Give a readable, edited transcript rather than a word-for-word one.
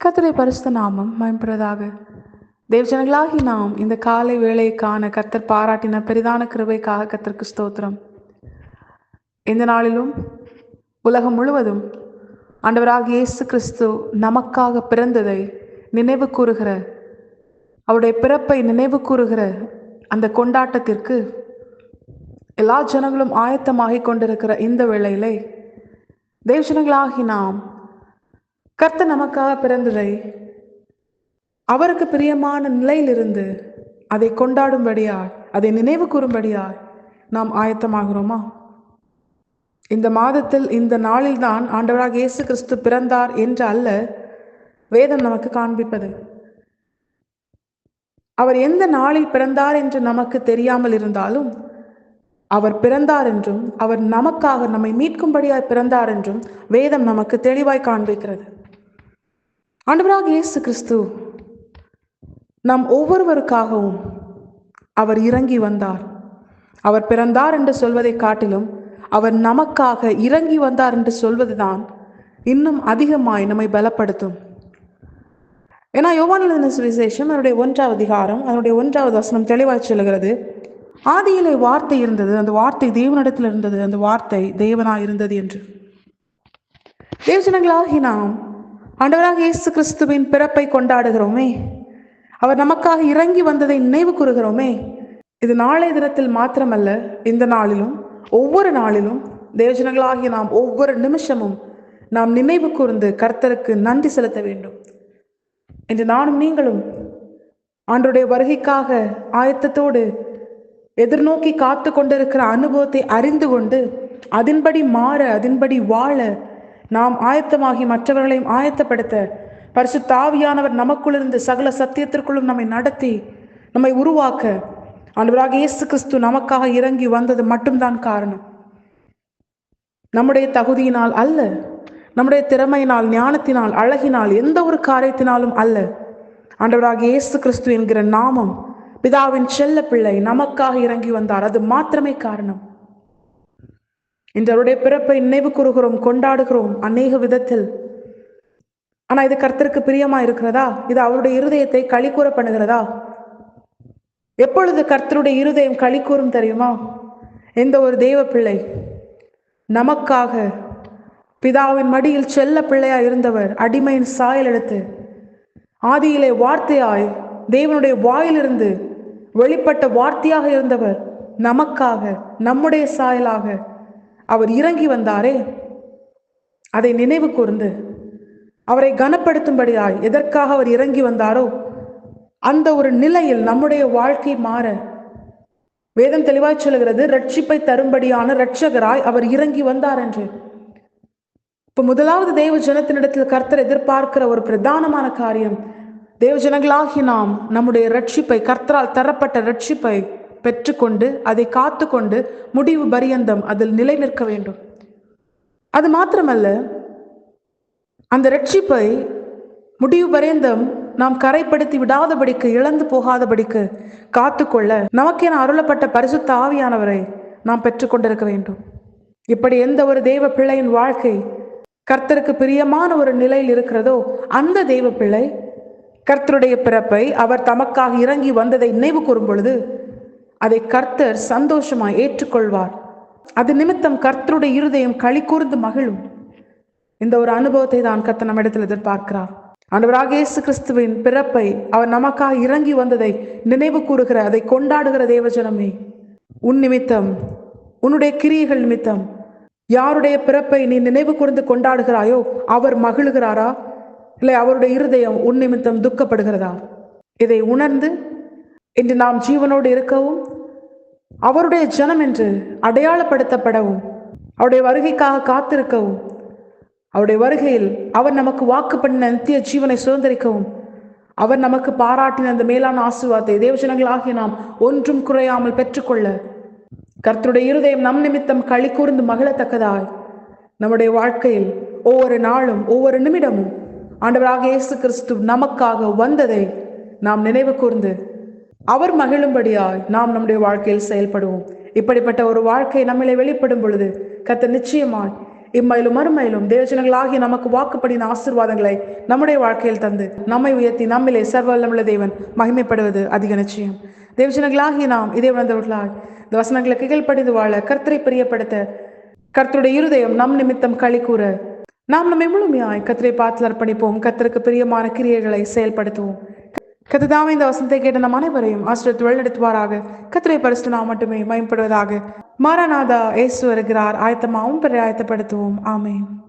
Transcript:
கர்த்தருடைய பரிசுத்த நாமம் மகிமைப்படுவதாக. தேவஜனங்களாகி நாம் இந்த காலை வேளைக்கான கர்த்தர் பாராட்டின பெரிதான கிருபைக்காக கர்த்தருக்கு ஸ்தோத்திரம். இந்த நாளிலும் உலகம் முழுவதும் ஆண்டவராகிய இயேசு கிறிஸ்து நமக்காக பிறந்ததை நினைவு கூறுகிற, அவருடைய பிறப்பை நினைவு கூறுகிற அந்த கொண்டாட்டத்திற்கு எல்லா ஜனங்களும் ஆயத்தமாகி கொண்டிருக்கிற இந்த வேளையிலே தேவஜனங்களாகி நாம் கர்த்தர் நமக்காக பிறந்ததை அவருக்கு பிரியமான நிலையிலிருந்து அதை கொண்டாடும்படியாய், அதை நினைவு கூறும்படியாய் நாம் ஆயத்தமாகிறோமா? இந்த மாதத்தில் இந்த நாளில்தான் ஆண்டவராக இயேசு கிறிஸ்து பிறந்தார் என்று அல்ல வேதம் நமக்கு காண்பிப்பது. அவர் எந்த நாளில் பிறந்தார் என்று நமக்கு தெரியாமல் இருந்தாலும் அவர் பிறந்தார் என்றும் அவர் நமக்காக நம்மை மீட்கும்படியாய் பிறந்தார் என்றும் வேதம் நமக்கு தெளிவாய் காண்பிக்கிறது. ஆண்டவராக இயேசு கிறிஸ்து நம் ஒவ்வொருவருக்காகவும் அவர் இறங்கி வந்தார். அவர் பிறந்தார் என்று சொல்வதை காட்டிலும் அவர் நமக்காக இறங்கி வந்தார் என்று சொல்வதுதான் இன்னும் அதிகமாய் நம்மை பலப்படுத்தும். ஏன்னா யோவான் எழுதின சுவிசேஷம் அதனுடைய 1ஆம் அதிகாரம் அதனுடைய 1வது வசனம் தெளிவாய் சொல்லுகிறது, ஆதியிலே வார்த்தை இருந்தது, அந்த வார்த்தை தேவனிடத்தில் இருந்தது, அந்த வார்த்தை தேவனாய் இருந்தது என்று. தேவஜனங்களாகி நாம் ஆண்டவராக இயேசு கிறிஸ்துவின் பிறப்பை கொண்டாடுகிறோமே, அவர் நமக்காக இறங்கி வந்ததை நினைவு கூறுகிறோமே. இது நாளைய தினத்தில் மாத்திரமல்ல, இந்த நாளிலும் ஒவ்வொரு நாளிலும் தேவஜனங்களாகிய நாம் ஒவ்வொரு நிமிஷமும் நாம் நினைவு கூர்ந்து கர்த்தருக்கு நன்றி செலுத்த வேண்டும். இன்று நானும் நீங்களும் ஆண்டவருடைய வருகைக்காக ஆயத்தத்தோடு எதிர்நோக்கி காத்து கொண்டிருக்கிற அனுபவத்தை அறிந்து கொண்டு அதன்படி மாற, அதன்படி வாழ நாம் ஆயத்தமாகி மற்றவர்களையும் ஆயத்தப்படுத்த பரிசுத்த ஆவியானவர் நமக்குள்ளிருந்து சகல சத்தியத்திற்குள்ளும் நம்மை நடத்தி நம்மை உருவாக்க ஆண்டவராக இயேசு கிறிஸ்து நமக்காக இறங்கி வந்தது மட்டும்தான் காரணம். நம்முடைய தகுதியினால் அல்ல, நம்முடைய திறமையினால், ஞானத்தினால், அழகினால், எந்த ஒரு காரியத்தினாலும் அல்ல. ஆண்டவராக இயேசு கிறிஸ்து என்கிற நாமம், பிதாவின் செல்ல பிள்ளை நமக்காக இறங்கி வந்தார், அது மாத்திரமே காரணம். இன்று அவருடைய பிறப்பை நினைவு கூறுகிறோம், கொண்டாடுகிறோம் அநேக விதத்தில். ஆனா இது கர்த்தருக்கு பிரியமா இருக்கிறதா? இது அவருடைய இருதயத்தை களி கூற பண்ணுகிறதா? எப்பொழுது கர்த்தருடைய இருதயம் களி கூறும் தெரியுமா? எந்த ஒரு தேவ பிள்ளை நமக்காக பிதாவின் மடியில் செல்ல பிள்ளையா இருந்தவர், அடிமையின் சாயல் எடுத்து ஆதியிலே வார்த்தையாய் தேவனுடைய வாயிலிருந்து வெளிப்பட்ட வார்த்தையாக இருந்தவர் நமக்காக நம்முடைய சாயலாக அவர் இறங்கி வந்தாரே, அதை நினைவு கூர்ந்து அவரை கனப்படுத்தும்படியாய் எதற்காக அவர் இறங்கி வந்தாரோ அந்த ஒரு நிலையில் நம்முடைய வாழ்க்கை மாற வேதம் தெளிவாய் சொல்லுகிறது, ரட்சிப்பை தரும்படியான இரட்சகராய் அவர் இறங்கி வந்தார் என்று. இப்ப முதலாவது தேவ ஜனத்தினிடத்தில் கர்த்தர் எதிர்பார்க்கிற ஒரு பிரதானமான காரியம், தேவ ஜனங்களாகி நாம் நம்முடைய ரட்சிப்பை, கர்த்தரால் தரப்பட்ட ரட்சிப்பை பெற்றுக்கொண்டு அதை காத்து கொண்டு முடிவு பரியந்தம் அதில் நிலை நிற்க வேண்டும். அது மாத்திரமல்ல, அந்த ரட்சிப்பை முடிவு பரியந்தம் நாம் கரைப்படுத்தி விடாதபடிக்கு, இழந்து போகாதபடிக்கு காத்துக்கொள்ள நமக்கென அருளப்பட்ட பரிசுத்த ஆவியானவரை நாம் பெற்றுக்கொண்டிருக்க வேண்டும். இப்படி எந்த ஒரு தேவ பிள்ளையின் வாழ்க்கை கர்த்தருக்கு பிரியமான ஒரு நிலையில் இருக்கிறதோ அந்த தேவ பிள்ளை கர்த்தருடைய பிறப்பை, அவர் தமக்காக இறங்கி வந்ததை நினைவு கூறும் பொழுது அதை கர்த்தர் சந்தோஷமாய் ஏற்றுக்கொள்வார். அது நிமித்தம் கர்த்தருடைய இருதயம் களி கூர்ந்து மகிழும். இந்த ஒரு அனுபவத்தை தான் கர்த்தர் நம்மிடத்தில் எதிர்பார்க்கிறார். ஆண்டவராக இயேசு கிறிஸ்துவின் பிறப்பை, அவர் நமக்காக இறங்கி வந்ததை நினைவு கூறுகிற, அதை கொண்டாடுகிற தேவஜனமே, உன் நிமித்தம், உன்னுடைய கிரியைகள் நிமித்தம் யாருடைய பிறப்பை நீ நினைவு கூர்ந்து கொண்டாடுகிறாயோ அவர் மகிழுகிறாரா, இல்லை அவருடைய இருதயம் உன் நிமித்தம் துக்கப்படுகிறதா? இதை உணர்ந்து இன்று நாம் ஜீவனோடு இருக்கவும், அவருடைய ஜனம் என்று அடையாளப்படுத்தப்படவும், அவருடைய வருகைக்காக காத்திருக்கவும், அவருடைய வருகையில் அவர் நமக்கு வாக்கு பண்ணின நித்திய ஜீவனை சுதந்திரிக்கவும், அவர் நமக்கு பாராட்டின அந்த மேலான ஆசீர்வாதத்தை தேவஜனங்களாகிய நாம் ஒன்றும் குறையாமல் பெற்றுக்கொள்ள கர்த்தருடைய இருதயம் நம் நிமித்தம் களி கூர்ந்து மகிழத்தக்கதாய் நம்முடைய வாழ்க்கையில் ஒவ்வொரு நாளும் ஒவ்வொரு நிமிடமும் ஆண்டவராக இயேசு கிறிஸ்து நமக்காக வந்ததை நாம் நினைவு கூர்ந்து அவர் மகிழும்படியாய் நாம் நம்முடைய வாழ்க்கையில் செயல்படுவோம். இப்படிப்பட்ட ஒரு வாழ்க்கை நம்மளை வெளிப்படும் பொழுது கர்த்தர் நிச்சயமாய் இம்மையிலும் மறுமையிலும் தேவஜனங்களாகிய நமக்கு வாக்குப்படின ஆசீர்வாதங்களை நம்முடைய வாழ்க்கையில் தந்து நம்மை உயர்த்தி நம்மிலே சர்வவல்லமுள்ள தேவன் மகிமைப்படுவது அதிக நிச்சயம். தேவஜனங்களாகிய நாம் இதே வந்தவர்களாய் இந்த வசனங்களுக்கு கீழ்ப்படிந்து வாழ, கர்த்தரை பிரியப்படுத்த, கர்த்தருடைய இருதயம் நம் நிமித்தம் களி கூற நாம் நம்மை முழுமையாய் கர்த்தரை பார்த்து அர்ப்பணிப்போம். கர்த்தருக்கு பிரியமான கிரியைகளை செயல்படுத்துவோம். கர்த்தர் இந்த வசனத்தை கேட்ட நம் அனைவரையும் ஆசீர்வதித்து வழிநடத்துவாராக. கர்த்தரை பரிசுத்த நாமம் மட்டுமே மகிமைப்படுவதாக. மாரநாதா, இயேசு வருகிறார். ஆயத்தமாவும் பிறரை ஆயத்தப்படுத்துவோம். ஆமென்.